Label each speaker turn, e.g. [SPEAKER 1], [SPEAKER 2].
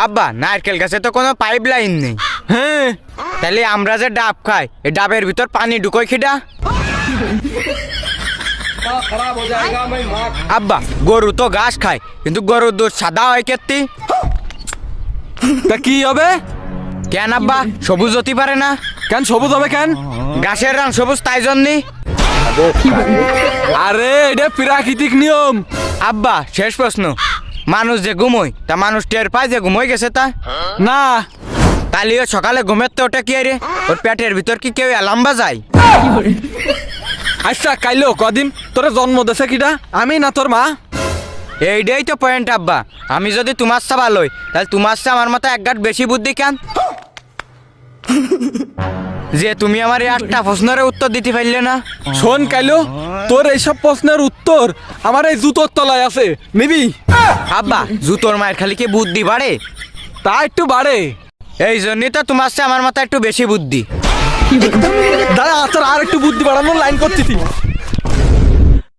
[SPEAKER 1] আব্বা নারকেল গাছে তো কোনো পাইপ লাইন নেই।
[SPEAKER 2] হ্যাঁ,
[SPEAKER 1] তাহলে আমরা যে ডাব খাই এই ডাবের ভিতর পানি ঢুকোই খিডা? আব্বা গরু তো ঘাস খায় কিন্তু গরুর দুধ সাদা হয় কেত্তি?
[SPEAKER 2] তা কি হবে?
[SPEAKER 1] কেন আব্বা সবুজ হতে পারে না?
[SPEAKER 2] কেন সবুজ হবে কেন?
[SPEAKER 1] ঘাসের রং সবুজ তাই জন্যই।
[SPEAKER 2] আরে এটা প্রাকৃতিক নিয়ম।
[SPEAKER 1] আব্বা শেষ প্রশ্ন, মানুষ যে ঘুমোয় তা মানুষ টের পায় যে ঘুমোয় গেছে তা?
[SPEAKER 2] না,
[SPEAKER 1] তাহলে সকালে ঘুমের তো ওটা কি রে? ওর পেটের ভিতর কি কেউ অ্যালার্ম বাজায়?
[SPEAKER 2] আচ্ছা কাইলো কদিন তোর জন্ম দেছে কিটা, আমি না তোর মা?
[SPEAKER 1] এইটাই তো পয়েন্ট আব্বা। আমি যদি তোমার চা ভালোই তাহলে তোমার চা আমার মতো এক গাঁট বেশি বুদ্ধি কেন? যে তুমি আমার এই 8টা প্রশ্নের উত্তর দিতে পারলে না।
[SPEAKER 2] শোন কাইলো, তোর এইসব প্রশ্নের উত্তর আমার এই জুতোর তলায় আছে, নিবি?
[SPEAKER 1] আব্বা জুতোর মায়ের খালি কি বুদ্ধি বাড়ে?
[SPEAKER 2] তা একটু বাড়ে।
[SPEAKER 1] এই জন্যই তো তোমার চা আমার মাথা একটু বেশি বুদ্ধি।
[SPEAKER 2] দাঁড়া, তোর আর একটু বুদ্ধি বাড়ানোর লাইন করতেছি।